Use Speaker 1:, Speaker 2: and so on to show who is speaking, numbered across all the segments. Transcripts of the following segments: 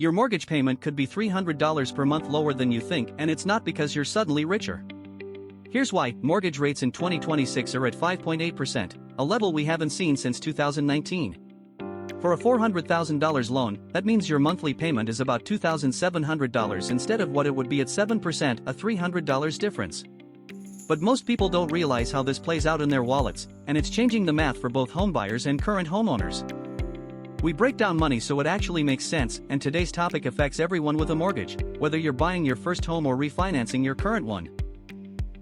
Speaker 1: Your mortgage payment could be $300 per month lower than you think, and it's not because you're suddenly richer. Here's why: mortgage rates in 2026 are at 5.8%, a level we haven't seen since 2019. For a $400,000 loan, that means your monthly payment is about $2,700 instead of what it would be at 7%, a $300 difference. But most people don't realize how this plays out in their wallets, and it's changing the math for both homebuyers and current homeowners. We break down money so it actually makes sense, and today's topic affects everyone with a mortgage, whether you're buying your first home or refinancing your current one.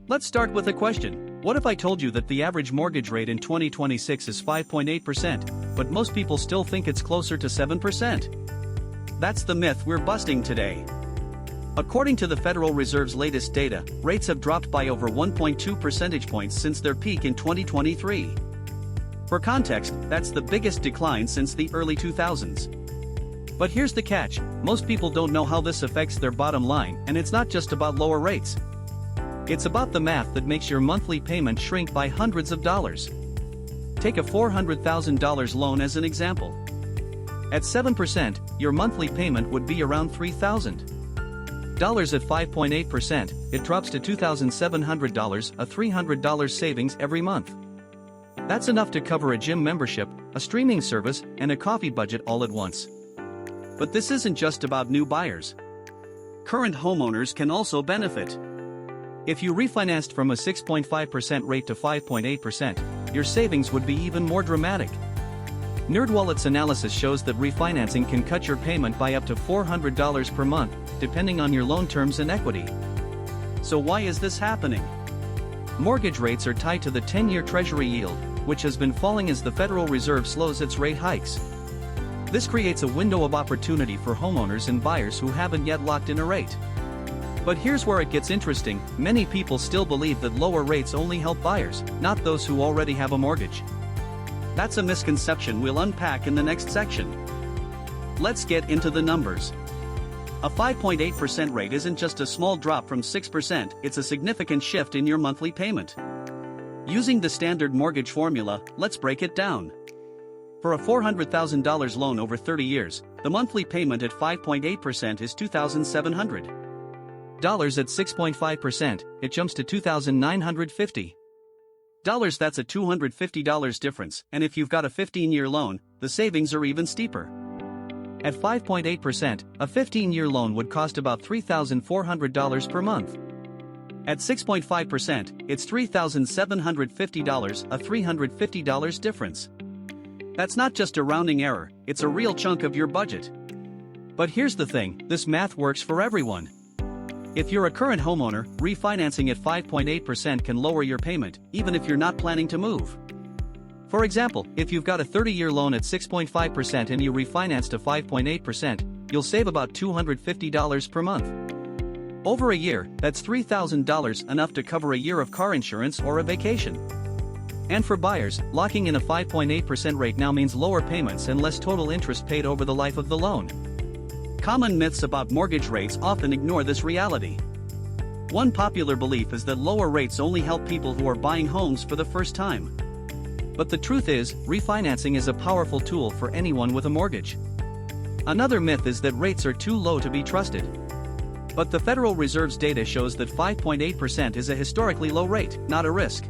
Speaker 1: Let's start with a question. What if I told you that the average mortgage rate in 2026 is 5.8%, but most people still think it's closer to 7%? That's the myth we're busting today. According to the Federal Reserve's latest data, rates have dropped by over 1.2 percentage points since their peak in 2023. For context, that's the biggest decline since the early 2000s. But here's the catch: most people don't know how this affects their bottom line, and it's not just about lower rates. It's about the math that makes your monthly payment shrink by hundreds of dollars. Take a $400,000 loan as an example. At 7%, your monthly payment would be around $3,000. At 5.8%, it drops to $2,700, a $300 savings every month. That's enough to cover a gym membership, a streaming service, and a coffee budget all at once. But this isn't just about new buyers. Current homeowners can also benefit. If you refinanced from a 6.5% rate to 5.8%, your savings would be even more dramatic. NerdWallet's analysis shows that refinancing can cut your payment by up to $400 per month, depending on your loan terms and equity. So why is this happening? Mortgage rates are tied to the 10-year Treasury yield, which has been falling as the Federal Reserve slows its rate hikes. This creates a window of opportunity for homeowners and buyers who haven't yet locked in a rate. But here's where it gets interesting: many people still believe that lower rates only help buyers, not those who already have a mortgage. That's a misconception we'll unpack in the next section. Let's get into the numbers. A 5.8% rate isn't just a small drop from 6%, it's a significant shift in your monthly payment. Using the standard mortgage formula, let's break it down. For a $400,000 loan over 30 years, the monthly payment at 5.8% is $2,700. At 6.5%, it jumps to $2,950. That's a $250 difference, and if you've got a 15-year loan, the savings are even steeper. At 5.8%, a 15-year loan would cost about $3,400 per month. At 6.5%, it's $3,750, a $350 difference. That's not just a rounding error, it's a real chunk of your budget. But here's the thing: this math works for everyone. If you're a current homeowner, refinancing at 5.8% can lower your payment, even if you're not planning to move. For example, if you've got a 30-year loan at 6.5% and you refinance to 5.8%, you'll save about $250 per month. Over a year, that's $3,000, enough to cover a year of car insurance or a vacation. And for buyers, locking in a 5.8% rate now means lower payments and less total interest paid over the life of the loan. Common myths about mortgage rates often ignore this reality. One popular belief is that lower rates only help people who are buying homes for the first time. But the truth is, refinancing is a powerful tool for anyone with a mortgage. Another myth is that rates are too low to be trusted. But the Federal Reserve's data shows that 5.8% is a historically low rate, not a risk.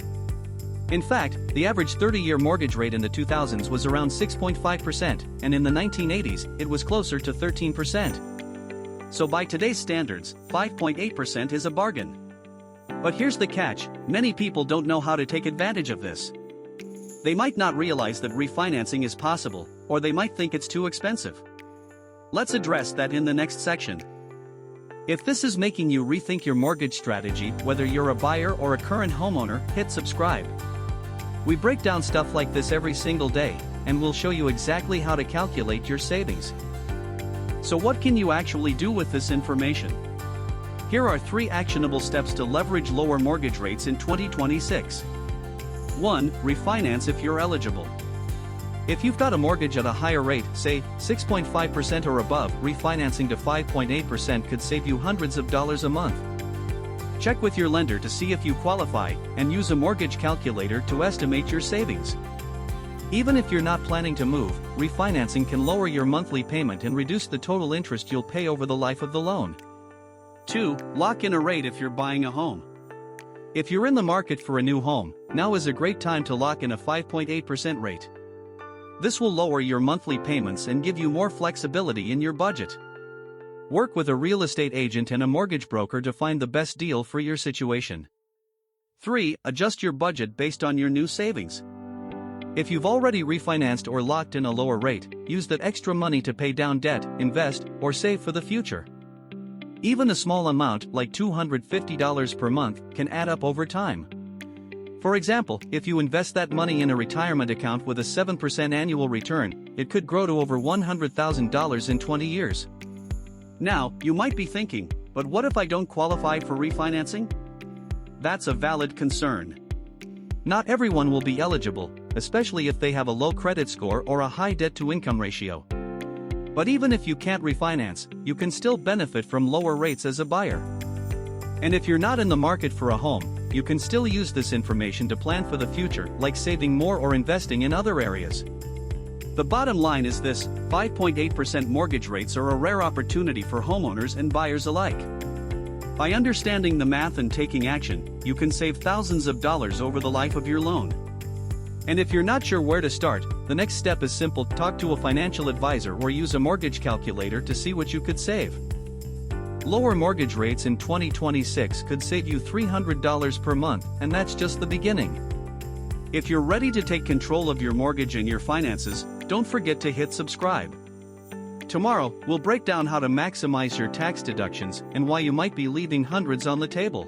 Speaker 1: In fact, the average 30-year mortgage rate in the 2000s was around 6.5%, and in the 1980s, it was closer to 13%. So by today's standards, 5.8% is a bargain. But here's the catch: many people don't know how to take advantage of this. They might not realize that refinancing is possible, or they might think it's too expensive. Let's address that in the next section. If this is making you rethink your mortgage strategy, whether you're a buyer or a current homeowner, hit subscribe. We break down stuff like this every single day, and we'll show you exactly how to calculate your savings. So what can you actually do with this information? Here are 3 actionable steps to leverage lower mortgage rates in 2026. 1. Refinance if you're eligible. If you've got a mortgage at a higher rate, say 6.5% or above, refinancing to 5.8% could save you hundreds of dollars a month. Check with your lender to see if you qualify, and use a mortgage calculator to estimate your savings. Even if you're not planning to move, refinancing can lower your monthly payment and reduce the total interest you'll pay over the life of the loan. 2. Lock in a rate if you're buying a home. If you're in the market for a new home, now is a great time to lock in a 5.8% rate. This will lower your monthly payments and give you more flexibility in your budget. Work with a real estate agent and a mortgage broker to find the best deal for your situation. 3. Adjust your budget based on your new savings. If you've already refinanced or locked in a lower rate, use that extra money to pay down debt, invest, or save for the future. Even a small amount, like $250 per month, can add up over time. For example, if you invest that money in a retirement account with a 7% annual return, it could grow to over $100,000 in 20 years. Now, you might be thinking, but what if I don't qualify for refinancing? That's a valid concern. Not everyone will be eligible, especially if they have a low credit score or a high debt-to-income ratio. But even if you can't refinance, you can still benefit from lower rates as a buyer. And if you're not in the market for a home, you can still use this information to plan for the future, like saving more or investing in other areas. The bottom line is this: 5.8% mortgage rates are a rare opportunity for homeowners and buyers alike. By understanding the math and taking action, you can save thousands of dollars over the life of your loan. And if you're not sure where to start, the next step is simple: talk to a financial advisor or use a mortgage calculator to see what you could save. Lower mortgage rates in 2026 could save you $300 per month, and that's just the beginning. If you're ready to take control of your mortgage and your finances, don't forget to hit subscribe. Tomorrow, we'll break down how to maximize your tax deductions and why you might be leaving hundreds on the table.